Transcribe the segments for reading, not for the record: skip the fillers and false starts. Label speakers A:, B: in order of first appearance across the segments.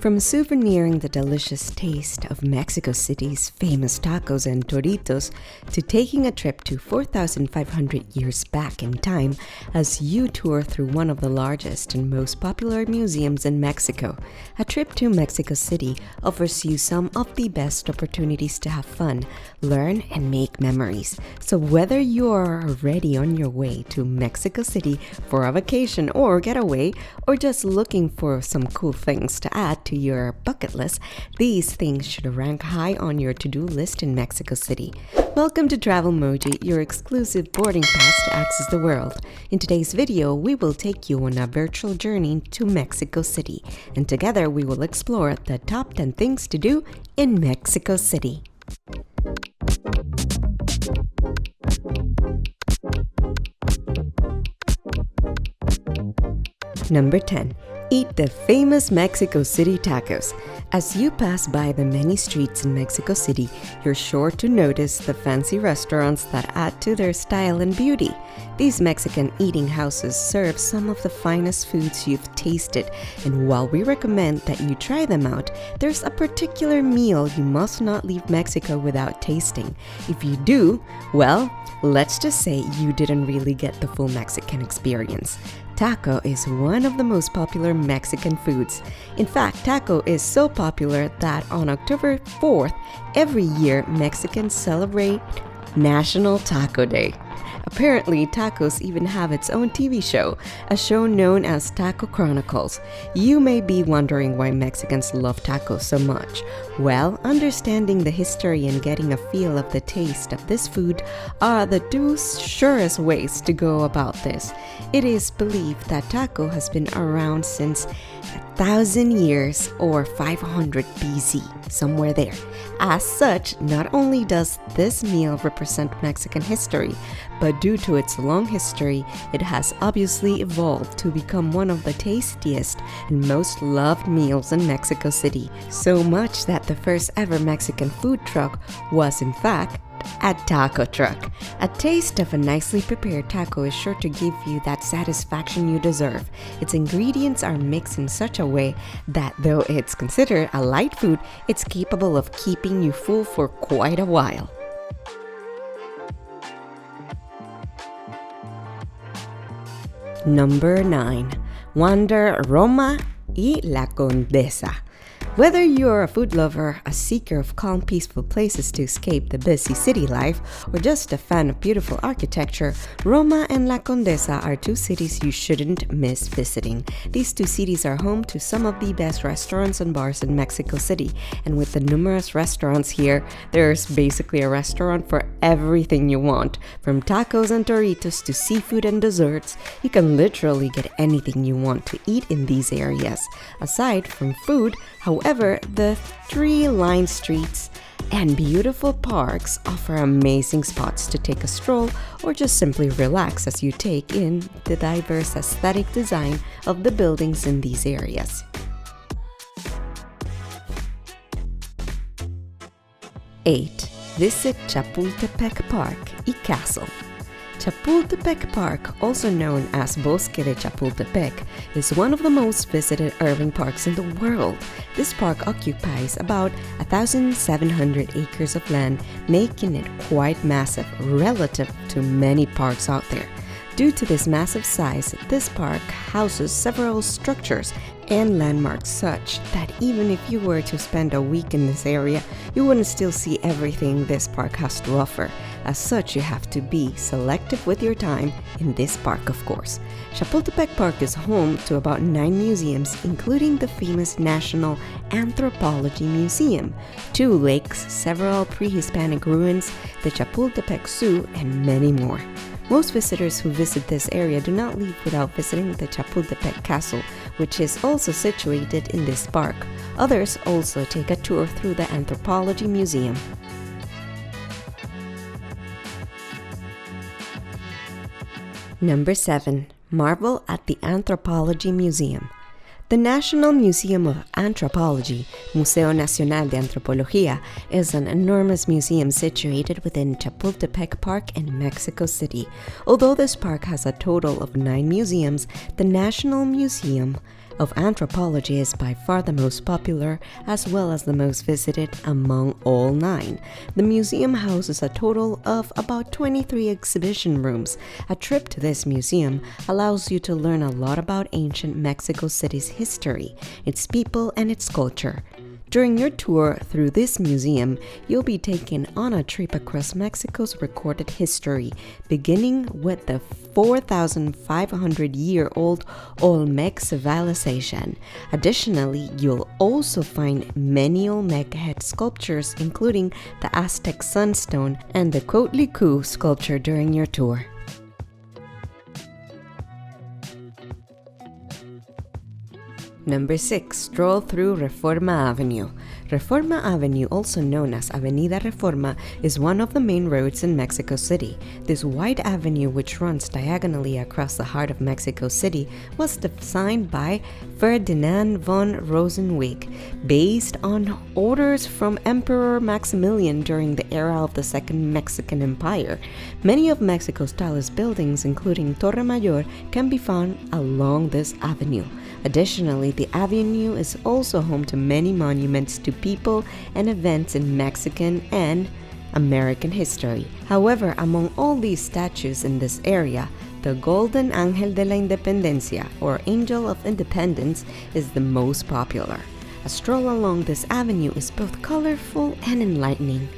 A: From souveniring the delicious taste of Mexico City's famous tacos and Doritos to taking a trip to 4,500 years back in time as you tour through one of the largest and most popular museums in Mexico, a trip to Mexico City offers you some of the best opportunities to have fun, learn, and make memories. So whether you're already on your way to Mexico City for a vacation or getaway, or just looking for some cool things to add to your bucket list, these things should rank high on your to-do list in Mexico City. Welcome to Travelmoji, your exclusive boarding pass to access the world. In today's video, we will take you on a virtual journey to Mexico City, and together we will explore the top 10 things to do in Mexico City. Number 10. Eat the famous Mexico City tacos. As you pass by the many streets in Mexico City, you're sure to notice the fancy restaurants that add to their style and beauty. These Mexican eating houses serve some of the finest foods you've tasted, and while we recommend that you try them out, there's a particular meal you must not leave Mexico without tasting. If you do, well, let's just say you didn't really get the full Mexican experience. Taco is one of the most popular Mexican foods. In fact, taco is so popular that on October 4th, every year Mexicans celebrate National Taco Day. Apparently, tacos even have its own TV show, a show known as Taco Chronicles. You may be wondering why Mexicans love tacos so much. Well, understanding the history and getting a feel of the taste of this food are the two surest ways to go about this. It is believed that taco has been around since 1,000 years or 500 BC, somewhere there. As such, not only does this meal represent Mexican history, but due to its long history, it has obviously evolved to become one of the tastiest and most loved meals in Mexico City. So much that the first ever Mexican food truck was, in fact, a taco truck. A taste of a nicely prepared taco is sure to give you that satisfaction you deserve. Its ingredients are mixed in such a way that though it's considered a light food, it's capable of keeping you full for quite a while. Number 9. Wander Roma y La Condesa. Whether you're a food lover, a seeker of calm, peaceful places to escape the busy city life, or just a fan of beautiful architecture, Roma and La Condesa are two cities you shouldn't miss visiting. These two cities are home to some of the best restaurants and bars in Mexico City, and with the numerous restaurants here, there's basically a restaurant for everything you want. From tacos and Doritos to seafood and desserts, you can literally get anything you want to eat in these areas. Aside from food, however, the tree-lined streets and beautiful parks offer amazing spots to take a stroll or just simply relax as you take in the diverse aesthetic design of the buildings in these areas. 8. Visit Chapultepec Park y Castle. Chapultepec Park, also known as Bosque de Chapultepec, is one of the most visited urban parks in the world. This park occupies about 1,700 acres of land, making it quite massive relative to many parks out there. Due to this massive size, this park houses several structures and landmarks such that even if you were to spend a week in this area, you wouldn't still see everything this park has to offer. As such, you have to be selective with your time in this park, of course. Chapultepec Park is home to about 9 museums, including the famous National Anthropology Museum, 2 lakes, several pre-Hispanic ruins, the Chapultepec Zoo, and many more. Most visitors who visit this area do not leave without visiting the Chapultepec Castle, which is also situated in this park. Others also take a tour through the Anthropology Museum. Number 7. Marvel at the Anthropology Museum. The National Museum of Anthropology, Museo Nacional de Antropología, is an enormous museum situated within Chapultepec Park in Mexico City. Although this park has a total of 9 museums, the National Museum of Anthropology is by far the most popular as well as the most visited among all 9. The museum houses a total of about 23 exhibition rooms. A trip to this museum allows you to learn a lot about ancient Mexico City's history, its people, and its culture. During your tour through this museum, you'll be taken on a trip across Mexico's recorded history, beginning with the 4,500-year-old Olmec civilization. Additionally, you'll also find many Olmec head sculptures, including the Aztec Sunstone and the Coatlicue sculpture during your tour. Number 6. Stroll through Reforma Avenue. Reforma Avenue, also known as Avenida Reforma, is one of the main roads in Mexico City. This wide avenue, which runs diagonally across the heart of Mexico City, was designed by Ferdinand von Rosenweg, based on orders from Emperor Maximilian during the era of the Second Mexican Empire. Many of Mexico's tallest buildings, including Torre Mayor, can be found along this avenue. Additionally, the avenue is also home to many monuments to people and events in Mexican and American history. However, among all these statues in this area, the Golden Ángel de la Independencia, or Angel of Independence, is the most popular. A stroll along this avenue is both colorful and enlightening.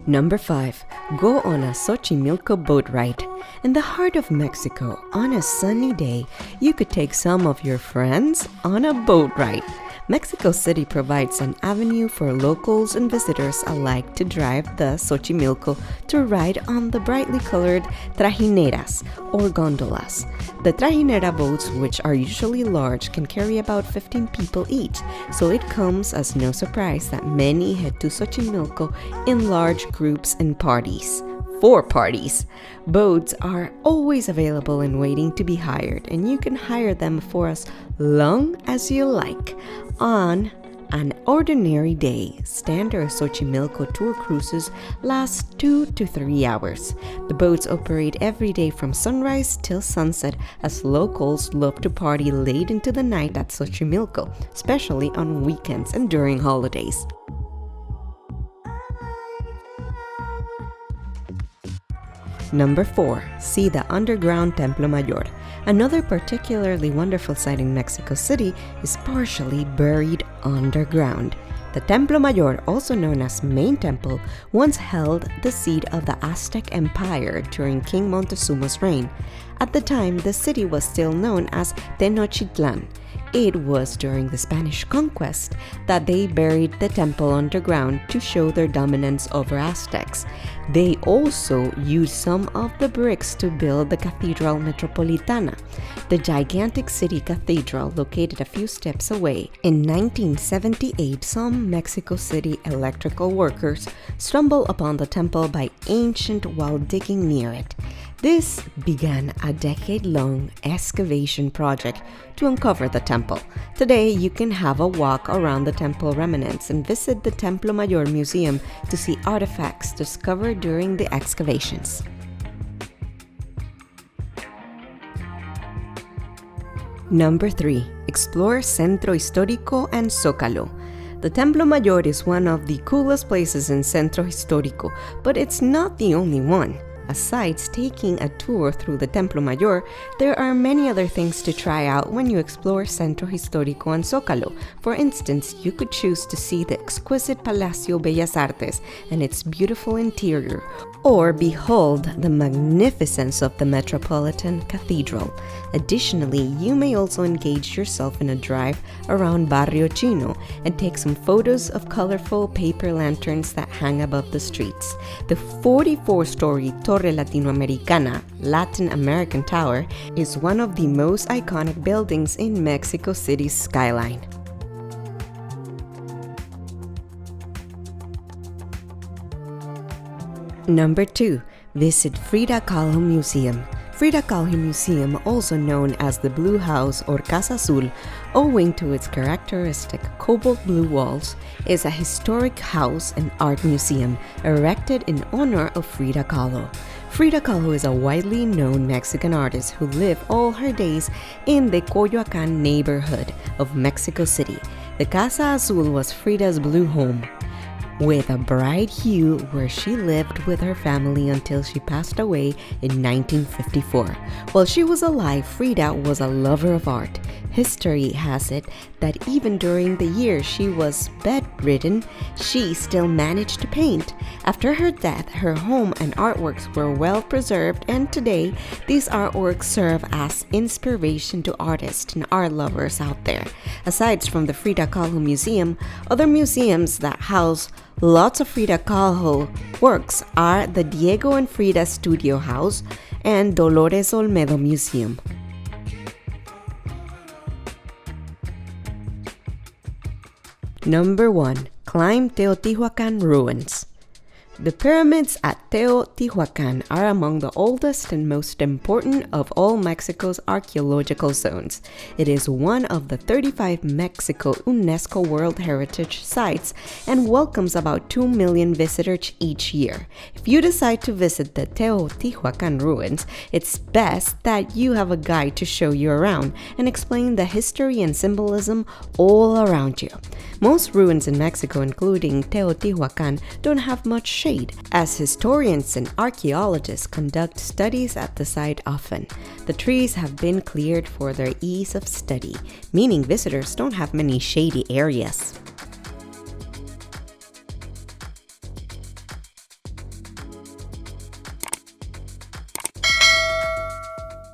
A: Number 5. Go on a Xochimilco boat ride. In the heart of Mexico, on a sunny day, you could take some of your friends on a boat ride. Mexico City provides an avenue for locals and visitors alike to drive the Xochimilco to ride on the brightly colored trajineras or gondolas. The trajinera boats, which are usually large, can carry about 15 people each, so it comes as no surprise that many head to Xochimilco in large groups and parties. 4 parties. Boats are always available and waiting to be hired, and you can hire them for as long as you like. On an ordinary day, standard Xochimilco tour cruises last 2 to 3 hours. The boats operate every day from sunrise till sunset, as locals love to party late into the night at Xochimilco, especially on weekends and during holidays. Number 4. See the underground Templo Mayor. Another particularly wonderful sight in Mexico City is partially buried underground. The Templo Mayor, also known as Main Temple, once held the seat of the Aztec Empire during King Montezuma's reign. At the time, the city was still known as Tenochtitlan. It was during the Spanish conquest that they buried the temple underground to show their dominance over Aztecs. They also used some of the bricks to build the Cathedral Metropolitana, the gigantic city cathedral located a few steps away. In 1978, some Mexico City electrical workers stumbled upon the temple by ancient while digging near it. This began a decade-long excavation project to uncover the temple. Today, you can have a walk around the temple remnants and visit the Templo Mayor Museum to see artifacts discovered during the excavations. Number 3. Explore Centro Histórico and Zócalo. The Templo Mayor is one of the coolest places in Centro Histórico, but it's not the only one. Besides taking a tour through the Templo Mayor, there are many other things to try out when you explore Centro Histórico and Zócalo. For instance, you could choose to see the exquisite Palacio Bellas Artes and its beautiful interior, or behold the magnificence of the Metropolitan Cathedral. Additionally, you may also engage yourself in a drive around Barrio Chino and take some photos of colorful paper lanterns that hang above the streets. The 44-story Torre Latinoamericana, Latin American Tower, is one of the most iconic buildings in Mexico City's skyline. Number 2. Visit Frida Kahlo Museum. Frida Kahlo Museum, also known as the Blue House or Casa Azul, owing to its characteristic cobalt blue walls, is a historic house and art museum erected in honor of Frida Kahlo. Frida Kahlo is a widely known Mexican artist who lived all her days in the Coyoacan neighborhood of Mexico City. The Casa Azul was Frida's blue home, with a bright hue where she lived with her family until she passed away in 1954. While she was alive, Frida was a lover of art. History has it that even during the years she was bedridden, she still managed to paint. After her death, her home and artworks were well preserved, and today these artworks serve as inspiration to artists and art lovers out there. Aside from the Frida Kahlo Museum, other museums that house lots of Frida Kahlo works are the Diego and Frida Studio House and Dolores Olmedo Museum. Number 1. Climb Teotihuacan Ruins. The pyramids at Teotihuacan are among the oldest and most important of all Mexico's archaeological zones. It is one of the 35 Mexico UNESCO World Heritage Sites and welcomes about 2 million visitors each year. If you decide to visit the Teotihuacan ruins, it's best that you have a guide to show you around and explain the history and symbolism all around you. Most ruins in Mexico, including Teotihuacan, don't have much shade, as historians and archaeologists conduct studies at the site often. The trees have been cleared for their ease of study, meaning visitors don't have many shady areas.